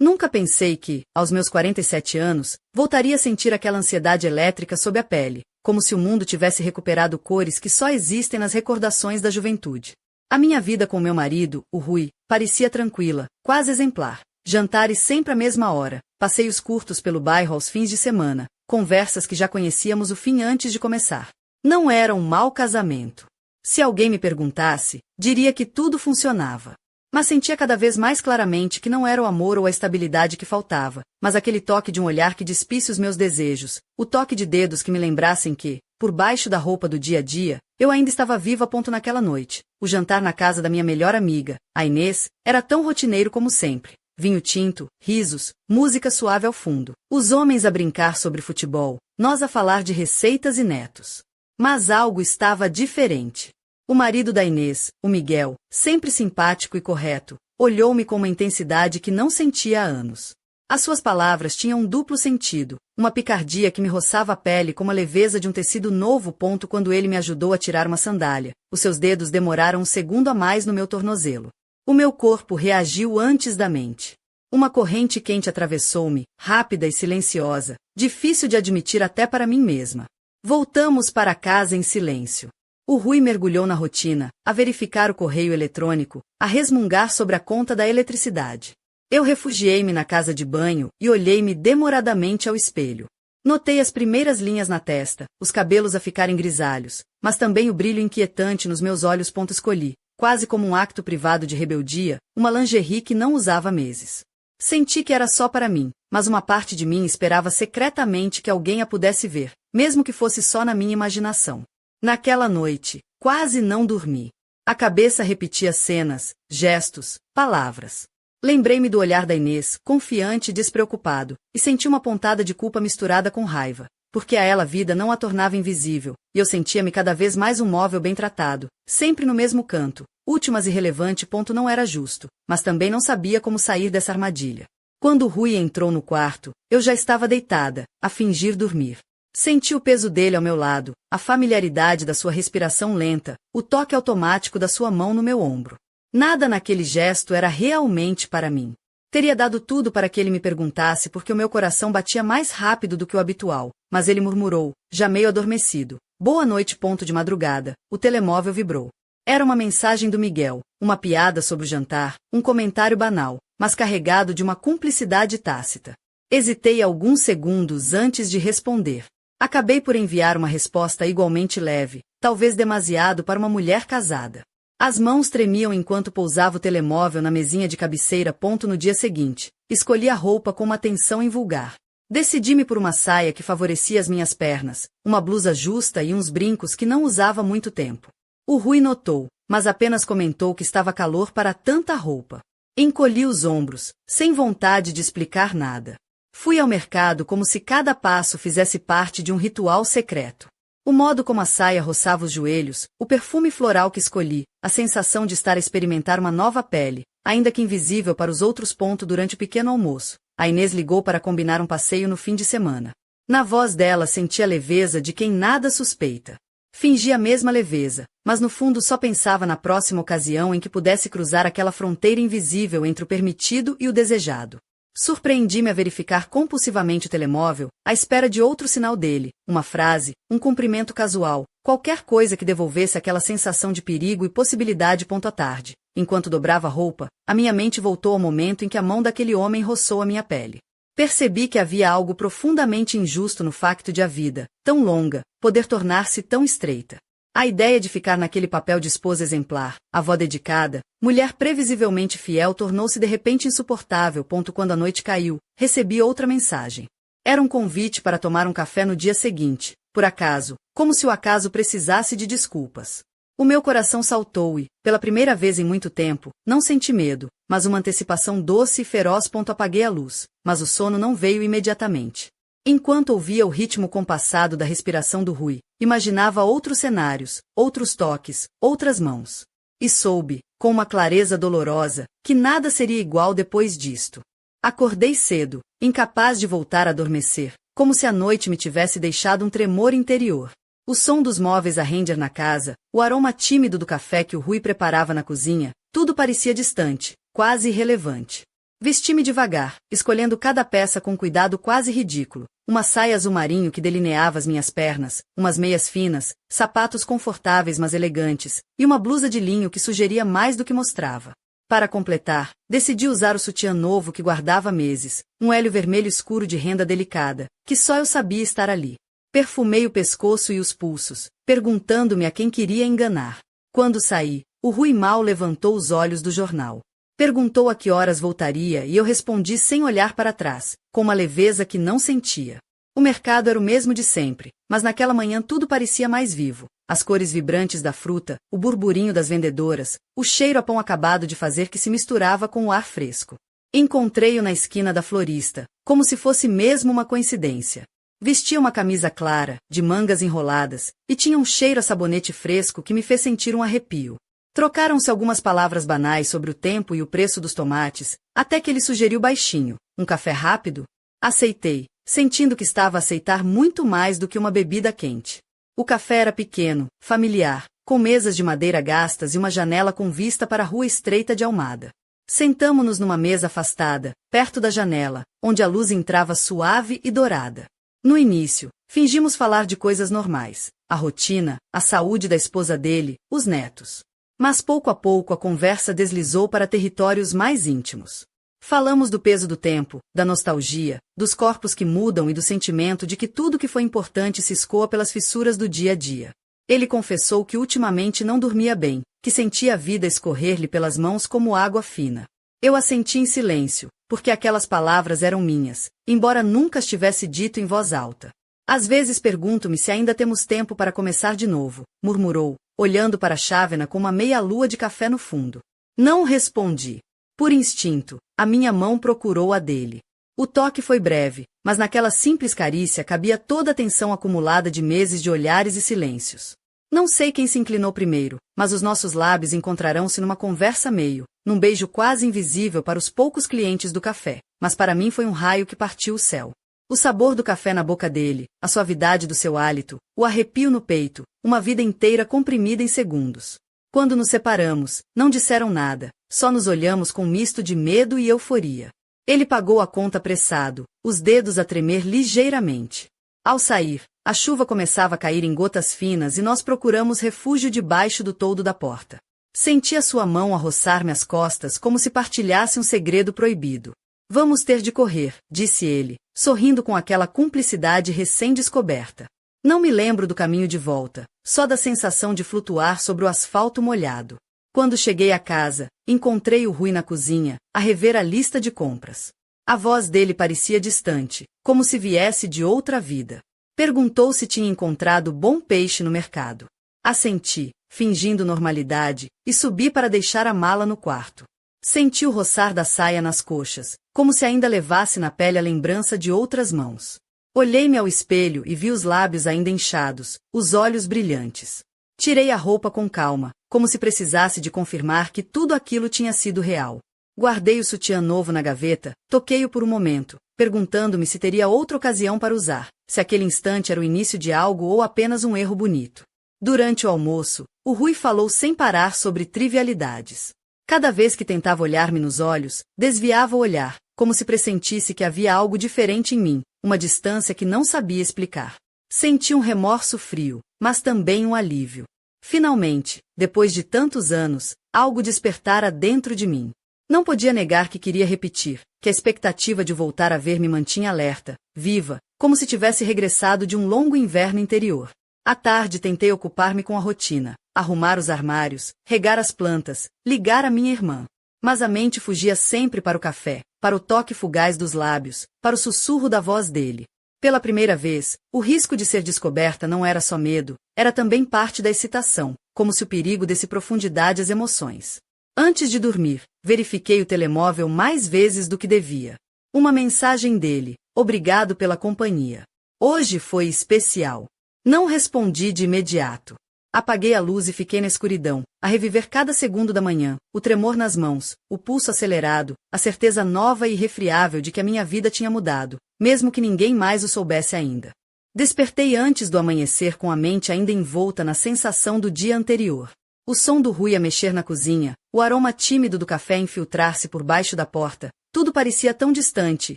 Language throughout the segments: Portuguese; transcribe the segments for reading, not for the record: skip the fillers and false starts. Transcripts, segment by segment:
Nunca pensei que, aos meus 47 anos, voltaria a sentir aquela ansiedade elétrica sob a pele, como se o mundo tivesse recuperado cores que só existem nas recordações da juventude. A minha vida com meu marido, o Rui, parecia tranquila, quase exemplar. Jantares sempre à mesma hora, passeios curtos pelo bairro aos fins de semana, conversas que já conhecíamos o fim antes de começar. Não era um mau casamento. Se alguém me perguntasse, diria que tudo funcionava. Mas sentia cada vez mais claramente que não era o amor ou a estabilidade que faltava, mas aquele toque de um olhar que despisse os meus desejos, o toque de dedos que me lembrassem que, por baixo da roupa do dia a dia, eu ainda estava viva. Naquela noite. O jantar na casa da minha melhor amiga, a Inês, era tão rotineiro como sempre. Vinho tinto, risos, música suave ao fundo. Os homens a brincar sobre futebol, nós a falar de receitas e netos. Mas algo estava diferente. O marido da Inês, o Miguel, sempre simpático e correto, olhou-me com uma intensidade que não sentia há anos. As suas palavras tinham um duplo sentido, uma picardia que me roçava a pele como a leveza de um tecido novo. Quando ele me ajudou a tirar uma sandália, os seus dedos demoraram um segundo a mais no meu tornozelo. O meu corpo reagiu antes da mente. Uma corrente quente atravessou-me, rápida e silenciosa, difícil de admitir até para mim mesma. Voltamos para casa em silêncio. O Rui mergulhou na rotina, a verificar o correio eletrônico, a resmungar sobre a conta da eletricidade. Eu refugiei-me na casa de banho e olhei-me demoradamente ao espelho. Notei as primeiras linhas na testa, os cabelos a ficarem grisalhos, mas também o brilho inquietante nos meus olhos. Escolhi, quase como um acto privado de rebeldia, uma lingerie que não usava há meses. Senti que era só para mim, mas uma parte de mim esperava secretamente que alguém a pudesse ver, mesmo que fosse só na minha imaginação. Naquela noite, quase não dormi. A cabeça repetia cenas, gestos, palavras. Lembrei-me do olhar da Inês, confiante e despreocupado, e senti uma pontada de culpa misturada com raiva, porque a ela a vida não a tornava invisível, e eu sentia-me cada vez mais um móvel bem tratado, sempre no mesmo canto, útil mas irrelevante. Não era justo, mas também não sabia como sair dessa armadilha. Quando o Rui entrou no quarto, eu já estava deitada, a fingir dormir. Senti o peso dele ao meu lado, a familiaridade da sua respiração lenta, o toque automático da sua mão no meu ombro. Nada naquele gesto era realmente para mim. Teria dado tudo para que ele me perguntasse porque o meu coração batia mais rápido do que o habitual, mas ele murmurou, já meio adormecido, boa noite. De madrugada, o telemóvel vibrou. Era uma mensagem do Miguel, uma piada sobre o jantar, um comentário banal, mas carregado de uma cumplicidade tácita. Hesitei alguns segundos antes de responder. Acabei por enviar uma resposta igualmente leve, talvez demasiado para uma mulher casada. As mãos tremiam enquanto pousava o telemóvel na mesinha de cabeceira. No dia seguinte, escolhi a roupa com uma atenção invulgar. Decidi-me por uma saia que favorecia as minhas pernas, uma blusa justa e uns brincos que não usava há muito tempo. O Rui notou, mas apenas comentou que estava calor para tanta roupa. Encolhi os ombros, sem vontade de explicar nada. Fui ao mercado como se cada passo fizesse parte de um ritual secreto. O modo como a saia roçava os joelhos, o perfume floral que escolhi, a sensação de estar a experimentar uma nova pele, ainda que invisível para os outros. Durante o pequeno almoço, a Inês ligou para combinar um passeio no fim de semana. Na voz dela senti a leveza de quem nada suspeita. Fingi a mesma leveza, mas no fundo só pensava na próxima ocasião em que pudesse cruzar aquela fronteira invisível entre o permitido e o desejado. Surpreendi-me a verificar compulsivamente o telemóvel, à espera de outro sinal dele, uma frase, um cumprimento casual, qualquer coisa que devolvesse aquela sensação de perigo e possibilidade. À tarde, enquanto dobrava a roupa, a minha mente voltou ao momento em que a mão daquele homem roçou a minha pele. Percebi que havia algo profundamente injusto no facto de a vida, tão longa, poder tornar-se tão estreita. A ideia de ficar naquele papel de esposa exemplar, avó dedicada, mulher previsivelmente fiel tornou-se de repente insuportável. Quando a noite caiu, recebi outra mensagem. Era um convite para tomar um café no dia seguinte, por acaso, como se o acaso precisasse de desculpas. O meu coração saltou e, pela primeira vez em muito tempo, não senti medo, mas uma antecipação doce e feroz. Apaguei a luz, mas o sono não veio imediatamente. Enquanto ouvia o ritmo compassado da respiração do Rui, imaginava outros cenários, outros toques, outras mãos. E soube, com uma clareza dolorosa, que nada seria igual depois disto. Acordei cedo, incapaz de voltar a adormecer, como se a noite me tivesse deixado um tremor interior. O som dos móveis a render na casa, o aroma tímido do café que o Rui preparava na cozinha, tudo parecia distante, quase irrelevante. Vesti-me devagar, escolhendo cada peça com cuidado quase ridículo. Uma saia azul marinho que delineava as minhas pernas, umas meias finas, sapatos confortáveis mas elegantes, e uma blusa de linho que sugeria mais do que mostrava. Para completar, decidi usar o sutiã novo que guardava há meses, um hélio vermelho escuro de renda delicada, que só eu sabia estar ali. Perfumei o pescoço e os pulsos, perguntando-me a quem queria enganar. Quando saí, o Rui mal levantou os olhos do jornal. Perguntou a que horas voltaria e eu respondi sem olhar para trás, com uma leveza que não sentia. O mercado era o mesmo de sempre, mas naquela manhã tudo parecia mais vivo. As cores vibrantes da fruta, o burburinho das vendedoras, o cheiro a pão acabado de fazer que se misturava com o ar fresco. Encontrei-o na esquina da florista, como se fosse mesmo uma coincidência. Vestia uma camisa clara, de mangas enroladas, e tinha um cheiro a sabonete fresco que me fez sentir um arrepio. Trocaram-se algumas palavras banais sobre o tempo e o preço dos tomates, até que ele sugeriu baixinho: um café rápido? Aceitei, sentindo que estava a aceitar muito mais do que uma bebida quente. O café era pequeno, familiar, com mesas de madeira gastas e uma janela com vista para a rua estreita de Almada. Sentamo-nos numa mesa afastada, perto da janela, onde a luz entrava suave e dourada. No início, fingimos falar de coisas normais: a rotina, a saúde da esposa dele, os netos. Mas pouco a pouco a conversa deslizou para territórios mais íntimos. Falamos do peso do tempo, da nostalgia, dos corpos que mudam e do sentimento de que tudo que foi importante se escoa pelas fissuras do dia a dia. Ele confessou que ultimamente não dormia bem, que sentia a vida escorrer-lhe pelas mãos como água fina. Eu assenti em silêncio, porque aquelas palavras eram minhas, embora nunca as tivesse dito em voz alta. Às vezes pergunto-me se ainda temos tempo para começar de novo, murmurou, olhando para a chávena com uma meia-lua de café no fundo. Não respondi. Por instinto, a minha mão procurou a dele. O toque foi breve, mas naquela simples carícia cabia toda a tensão acumulada de meses de olhares e silêncios. Não sei quem se inclinou primeiro, mas os nossos lábios encontrarão-se numa conversa meio, num beijo quase invisível para os poucos clientes do café, mas para mim foi um raio que partiu o céu. O sabor do café na boca dele, a suavidade do seu hálito, o arrepio no peito, uma vida inteira comprimida em segundos. Quando nos separamos, não disseram nada, só nos olhamos com um misto de medo e euforia. Ele pagou a conta apressado, os dedos a tremer ligeiramente. Ao sair, a chuva começava a cair em gotas finas e nós procuramos refúgio debaixo do toldo da porta. Senti a sua mão a roçar-me as costas como se partilhasse um segredo proibido. Vamos ter de correr, disse ele, sorrindo com aquela cumplicidade recém-descoberta. Não me lembro do caminho de volta, só da sensação de flutuar sobre o asfalto molhado. Quando cheguei à casa, encontrei o Rui na cozinha, a rever a lista de compras. A voz dele parecia distante, como se viesse de outra vida. Perguntou se tinha encontrado bom peixe no mercado. Assenti, fingindo normalidade, e subi para deixar a mala no quarto. Senti o roçar da saia nas coxas, como se ainda levasse na pele a lembrança de outras mãos. Olhei-me ao espelho e vi os lábios ainda inchados, os olhos brilhantes. Tirei a roupa com calma, como se precisasse de confirmar que tudo aquilo tinha sido real. Guardei o sutiã novo na gaveta, toquei-o por um momento, perguntando-me se teria outra ocasião para usar, se aquele instante era o início de algo ou apenas um erro bonito. Durante o almoço, o Rui falou sem parar sobre trivialidades. Cada vez que tentava olhar-me nos olhos, desviava o olhar, como se pressentisse que havia algo diferente em mim, uma distância que não sabia explicar. Senti um remorso frio, mas também um alívio. Finalmente, depois de tantos anos, algo despertara dentro de mim. Não podia negar que queria repetir, que a expectativa de voltar a ver me mantinha alerta, viva, como se tivesse regressado de um longo inverno interior. À tarde tentei ocupar-me com a rotina, arrumar os armários, regar as plantas, ligar a minha irmã. Mas a mente fugia sempre para o café, para o toque fugaz dos lábios, para o sussurro da voz dele. Pela primeira vez, o risco de ser descoberta não era só medo, era também parte da excitação, como se o perigo desse profundidade às emoções. Antes de dormir, verifiquei o telemóvel mais vezes do que devia. Uma mensagem dele: obrigado pela companhia. Hoje foi especial. Não respondi de imediato. Apaguei a luz e fiquei na escuridão, a reviver cada segundo da manhã, o tremor nas mãos, o pulso acelerado, a certeza nova e irrefriável de que a minha vida tinha mudado, mesmo que ninguém mais o soubesse ainda. Despertei antes do amanhecer com a mente ainda envolta na sensação do dia anterior. O som do Rui a mexer na cozinha, o aroma tímido do café infiltrar-se por baixo da porta, Tudo parecia tão distante,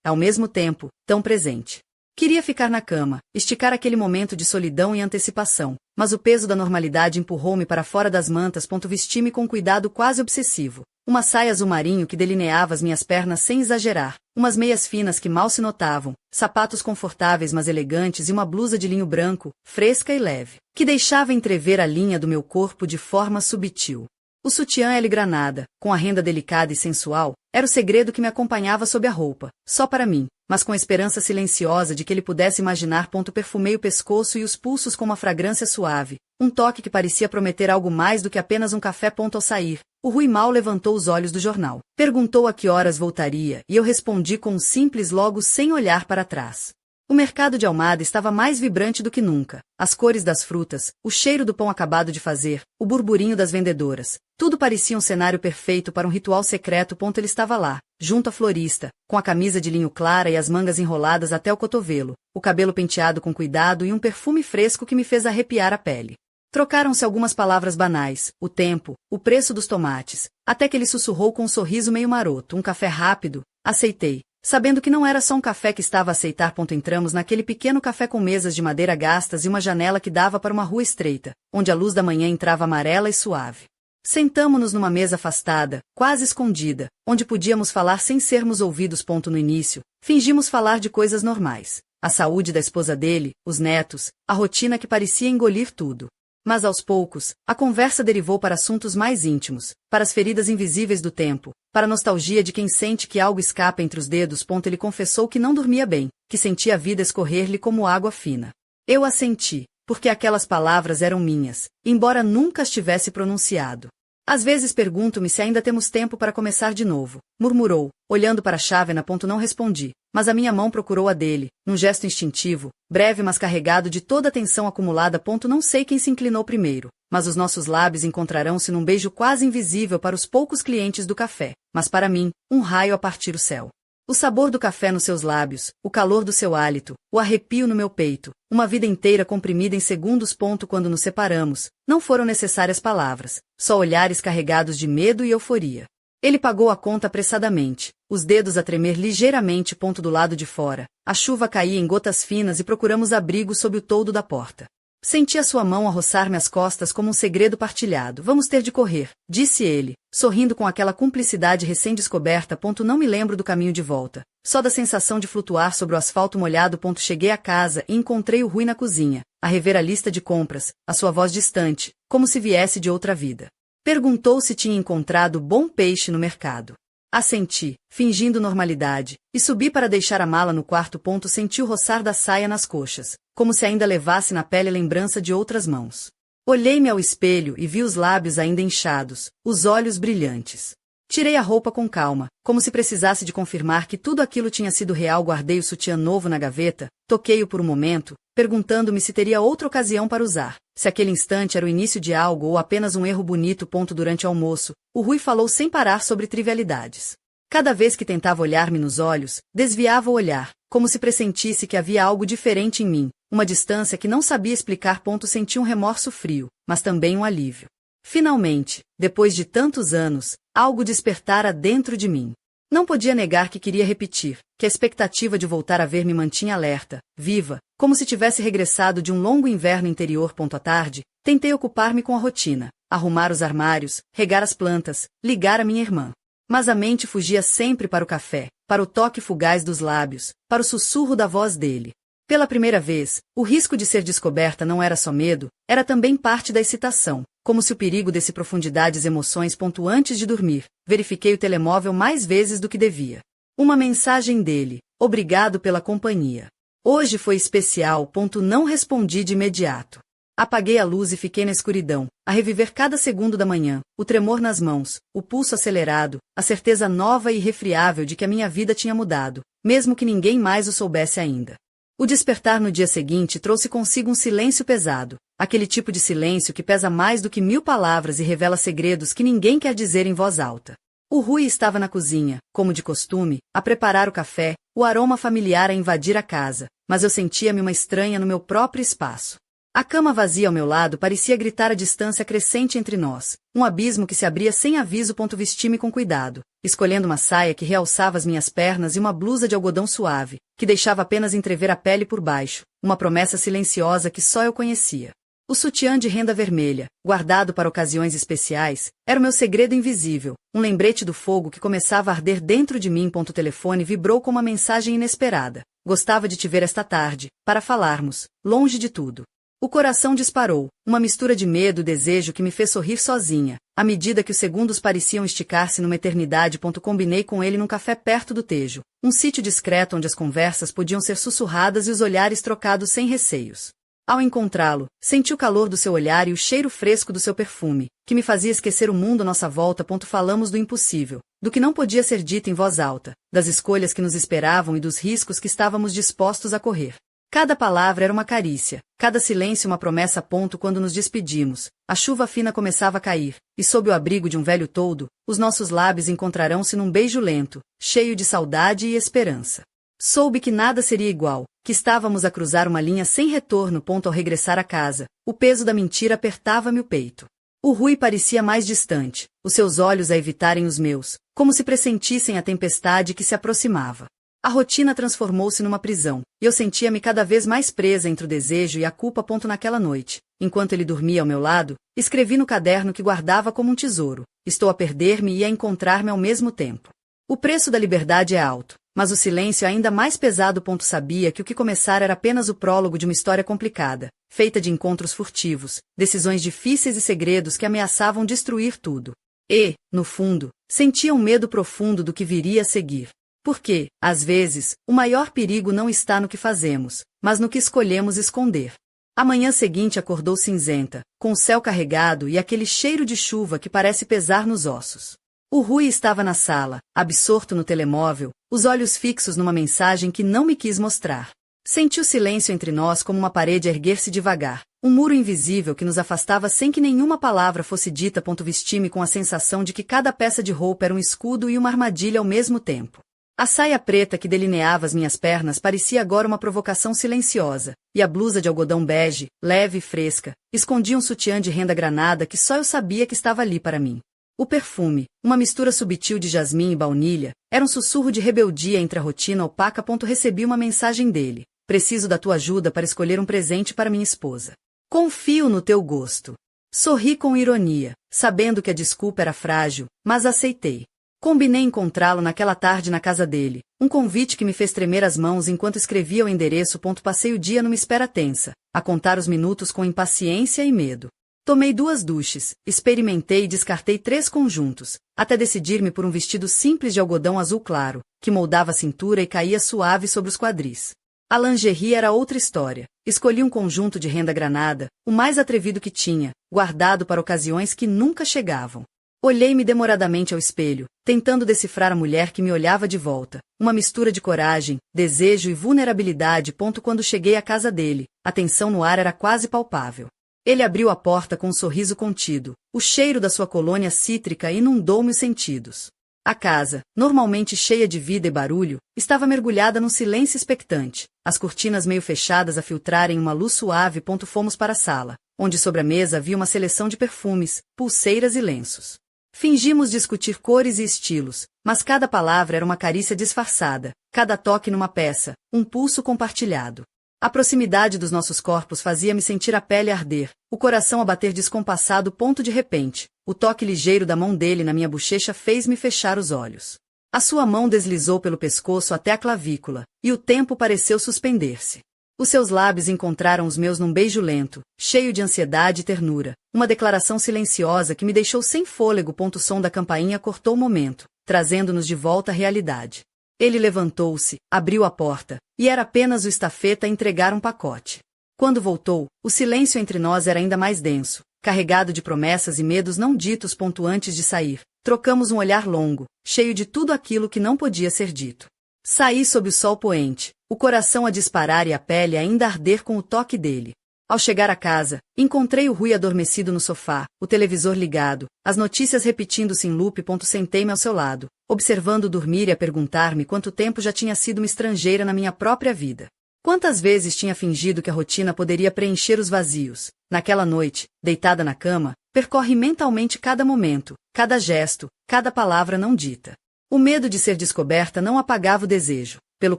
ao mesmo tempo, tão presente. Queria ficar na cama, esticar aquele momento de solidão e antecipação, mas o peso da normalidade empurrou-me para fora das mantas. Vesti-me com cuidado quase obsessivo. Uma saia azul marinho que delineava as minhas pernas sem exagerar, umas meias finas que mal se notavam, sapatos confortáveis mas elegantes e uma blusa de linho branco, fresca e leve, que deixava entrever a linha do meu corpo de forma sutil. O sutiã L granada, com a renda delicada e sensual, era o segredo que me acompanhava sob a roupa, só para mim, mas com a esperança silenciosa de que ele pudesse imaginar. Perfumei o pescoço e os pulsos com uma fragrância suave, um toque que parecia prometer algo mais do que apenas um café. Ao sair, o Rui mal levantou os olhos do jornal. Perguntou a que horas voltaria e eu respondi com um simples logo sem olhar para trás. O mercado de Almada estava mais vibrante do que nunca. As cores das frutas, o cheiro do pão acabado de fazer, o burburinho das vendedoras. Tudo parecia um cenário perfeito para um ritual secreto. Ele estava lá, junto à florista, com a camisa de linho clara e as mangas enroladas até o cotovelo, o cabelo penteado com cuidado e um perfume fresco que me fez arrepiar a pele. Trocaram-se algumas palavras banais, o tempo, o preço dos tomates, até que ele sussurrou com um sorriso meio maroto: um café rápido. Aceitei, sabendo que não era só um café que estava a aceitar. Entramos naquele pequeno café com mesas de madeira gastas e uma janela que dava para uma rua estreita, onde a luz da manhã entrava amarela e suave. Sentamo-nos numa mesa afastada, quase escondida, onde podíamos falar sem sermos ouvidos. No início, fingimos falar de coisas normais, a saúde da esposa dele, os netos, a rotina que parecia engolir tudo. Mas aos poucos, a conversa derivou para assuntos mais íntimos, para as feridas invisíveis do tempo, para a nostalgia de quem sente que algo escapa entre os dedos. Ele confessou que não dormia bem, que sentia a vida escorrer-lhe como água fina. Eu assenti, porque aquelas palavras eram minhas, embora nunca as tivesse pronunciado. Às vezes pergunto-me se ainda temos tempo para começar de novo, murmurou, olhando para a chávena. Não respondi, mas a minha mão procurou a dele, num gesto instintivo, breve mas carregado de toda a tensão acumulada. Não sei quem se inclinou primeiro, mas os nossos lábios encontrarão-se num beijo quase invisível para os poucos clientes do café, mas para mim, um raio a partir o céu. O sabor do café nos seus lábios, o calor do seu hálito, o arrepio no meu peito, uma vida inteira comprimida em segundos. Quando nos separamos, não foram necessárias palavras, só olhares carregados de medo e euforia. Ele pagou a conta apressadamente, os dedos a tremer ligeiramente. Do lado de fora, a chuva caía em gotas finas e procuramos abrigo sob o toldo da porta. Senti a sua mão a roçar-me as costas como um segredo partilhado. Vamos ter de correr, disse ele, sorrindo com aquela cumplicidade recém-descoberta. Não me lembro do caminho de volta, só da sensação de flutuar sobre o asfalto molhado. Cheguei à casa e encontrei o Rui na cozinha, a rever a lista de compras, a sua voz distante, como se viesse de outra vida. Perguntou se tinha encontrado bom peixe no mercado. Assenti, fingindo normalidade, e subi para deixar a mala no quarto. Senti o roçar da saia nas coxas, como se ainda levasse na pele lembrança de outras mãos. Olhei-me ao espelho e vi os lábios ainda inchados, os olhos brilhantes. Tirei a roupa com calma, como se precisasse de confirmar que tudo aquilo tinha sido real. Guardei o sutiã novo na gaveta, toquei-o por um momento, perguntando-me se teria outra ocasião para usar, se aquele instante era o início de algo ou apenas um erro bonito. Durante o almoço, o Rui falou sem parar sobre trivialidades. Cada vez que tentava olhar-me nos olhos, desviava o olhar, como se pressentisse que havia algo diferente em mim, uma distância que não sabia explicar. Senti um remorso frio, mas também um alívio. Finalmente, depois de tantos anos, algo despertara dentro de mim. Não podia negar que queria repetir, que a expectativa de voltar a ver me mantinha alerta, viva, como se tivesse regressado de um longo inverno interior. À tarde, tentei ocupar-me com a rotina, arrumar os armários, regar as plantas, ligar a minha irmã. Mas a mente fugia sempre para o café, para o toque fugaz dos lábios, para o sussurro da voz dele. Pela primeira vez, o risco de ser descoberta não era só medo, era também parte da excitação, como se o perigo desse profundidades emoções. Antes de dormir, verifiquei o telemóvel mais vezes do que devia. Uma mensagem dele: obrigado pela companhia. Hoje foi especial. Não respondi de imediato. Apaguei a luz e fiquei na escuridão, a reviver cada segundo da manhã, o tremor nas mãos, o pulso acelerado, a certeza nova e irrefriável de que a minha vida tinha mudado, mesmo que ninguém mais o soubesse ainda. O despertar no dia seguinte trouxe consigo um silêncio pesado, aquele tipo de silêncio que pesa mais do que 1000 palavras e revela segredos que ninguém quer dizer em voz alta. O Rui estava na cozinha, como de costume, a preparar o café, o aroma familiar a invadir a casa, mas eu sentia-me uma estranha no meu próprio espaço. A cama vazia ao meu lado parecia gritar a distância crescente entre nós, um abismo que se abria sem aviso. Vesti-me com cuidado, escolhendo uma saia que realçava as minhas pernas e uma blusa de algodão suave, que deixava apenas entrever a pele por baixo, uma promessa silenciosa que só eu conhecia. O sutiã de renda vermelha, guardado para ocasiões especiais, era o meu segredo invisível, um lembrete do fogo que começava a arder dentro de mim. O telefone vibrou com uma mensagem inesperada. Gostava de te ver esta tarde, para falarmos, longe de tudo. O coração disparou, uma mistura de medo e desejo que me fez sorrir sozinha, à medida que os segundos pareciam esticar-se numa eternidade. Combinei com ele num café perto do Tejo, um sítio discreto onde as conversas podiam ser sussurradas e os olhares trocados sem receios. Ao encontrá-lo, senti o calor do seu olhar e o cheiro fresco do seu perfume, que me fazia esquecer o mundo à nossa volta. Falamos do impossível, do que não podia ser dito em voz alta, das escolhas que nos esperavam e dos riscos que estávamos dispostos a correr. Cada palavra era uma carícia, cada silêncio uma promessa. Quando nos despedimos, a chuva fina começava a cair, e sob o abrigo de um velho toldo, os nossos lábios encontrarão-se num beijo lento, cheio de saudade e esperança. Soube que nada seria igual, que estávamos a cruzar uma linha sem retorno. Ao regressar a casa, o peso da mentira apertava-me o peito. O Rui parecia mais distante, os seus olhos a evitarem os meus, como se pressentissem a tempestade que se aproximava. A rotina transformou-se numa prisão, e eu sentia-me cada vez mais presa entre o desejo e a culpa. Naquela noite, enquanto ele dormia ao meu lado, escrevi no caderno que guardava como um tesouro: estou a perder-me e a encontrar-me ao mesmo tempo. O preço da liberdade é alto, mas o silêncio é ainda mais pesado. Sabia que o que começara era apenas o prólogo de uma história complicada, feita de encontros furtivos, decisões difíceis e segredos que ameaçavam destruir tudo. E, no fundo, sentia um medo profundo do que viria a seguir. Porque, às vezes, o maior perigo não está no que fazemos, mas no que escolhemos esconder. A manhã seguinte acordou cinzenta, com o céu carregado e aquele cheiro de chuva que parece pesar nos ossos. O Rui estava na sala, absorto no telemóvel, os olhos fixos numa mensagem que não me quis mostrar. Senti o silêncio entre nós como uma parede erguer-se devagar, um muro invisível que nos afastava sem que nenhuma palavra fosse dita. Vesti-me com a sensação de que cada peça de roupa era um escudo e uma armadilha ao mesmo tempo. A saia preta que delineava as minhas pernas parecia agora uma provocação silenciosa, e a blusa de algodão bege, leve e fresca, escondia um sutiã de renda granada que só eu sabia que estava ali para mim. O perfume, uma mistura subtil de jasmim e baunilha, era um sussurro de rebeldia entre a rotina opaca. Recebi uma mensagem dele: preciso da tua ajuda para escolher um presente para minha esposa. Confio no teu gosto. Sorri com ironia, sabendo que a desculpa era frágil, mas aceitei. Combinei encontrá-lo naquela tarde na casa dele, um convite que me fez tremer as mãos enquanto escrevia o endereço. Passei o dia numa espera tensa, a contar os minutos com impaciência e medo. Tomei 2 duches, experimentei e descartei 3 conjuntos, até decidir-me por um vestido simples de algodão azul claro, que moldava a cintura e caía suave sobre os quadris. A lingerie era outra história. Escolhi um conjunto de renda granada, o mais atrevido que tinha, guardado para ocasiões que nunca chegavam. Olhei-me demoradamente ao espelho, tentando decifrar a mulher que me olhava de volta, uma mistura de coragem, desejo e vulnerabilidade. Quando cheguei à casa dele, a tensão no ar era quase palpável. Ele abriu a porta com um sorriso contido, o cheiro da sua colônia cítrica inundou-me os sentidos. A casa, normalmente cheia de vida e barulho, estava mergulhada num silêncio expectante, as cortinas meio fechadas a filtrarem uma luz suave. Fomos para a sala, onde sobre a mesa havia uma seleção de perfumes, pulseiras e lenços. Fingimos discutir cores e estilos, mas cada palavra era uma carícia disfarçada, cada toque numa peça, um pulso compartilhado. A proximidade dos nossos corpos fazia-me sentir a pele arder, o coração a bater descompassado. De repente, o toque ligeiro da mão dele na minha bochecha fez-me fechar os olhos. A sua mão deslizou pelo pescoço até a clavícula, e o tempo pareceu suspender-se. Os seus lábios encontraram os meus num beijo lento, cheio de ansiedade e ternura, uma declaração silenciosa que me deixou sem fôlego. O som da campainha cortou o momento, trazendo-nos de volta à realidade. Ele levantou-se, abriu a porta, e era apenas o estafeta a entregar um pacote. Quando voltou, o silêncio entre nós era ainda mais denso, carregado de promessas e medos não ditos. Antes de sair, trocamos um olhar longo, cheio de tudo aquilo que não podia ser dito. Saí sob o sol poente, o coração a disparar e a pele ainda a arder com o toque dele. Ao chegar à casa, encontrei o Rui adormecido no sofá, o televisor ligado, as notícias repetindo-se em loop. Sentei-me ao seu lado, observando-o dormir e a perguntar-me quanto tempo já tinha sido uma estrangeira na minha própria vida. Quantas vezes tinha fingido que a rotina poderia preencher os vazios? Naquela noite, deitada na cama, percorre mentalmente cada momento, cada gesto, cada palavra não dita. O medo de ser descoberta não apagava o desejo. Pelo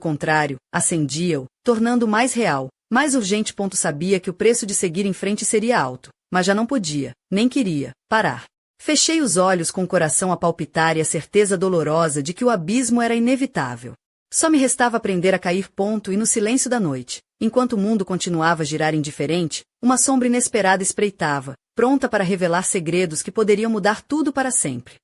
contrário, acendia-o, tornando-o mais real, mais urgente. Sabia que o preço de seguir em frente seria alto, mas já não podia, nem queria, parar. Fechei os olhos com o coração a palpitar e a certeza dolorosa de que o abismo era inevitável. Só me restava aprender a cair. E no silêncio da noite, enquanto o mundo continuava a girar indiferente, uma sombra inesperada espreitava, pronta para revelar segredos que poderiam mudar tudo para sempre.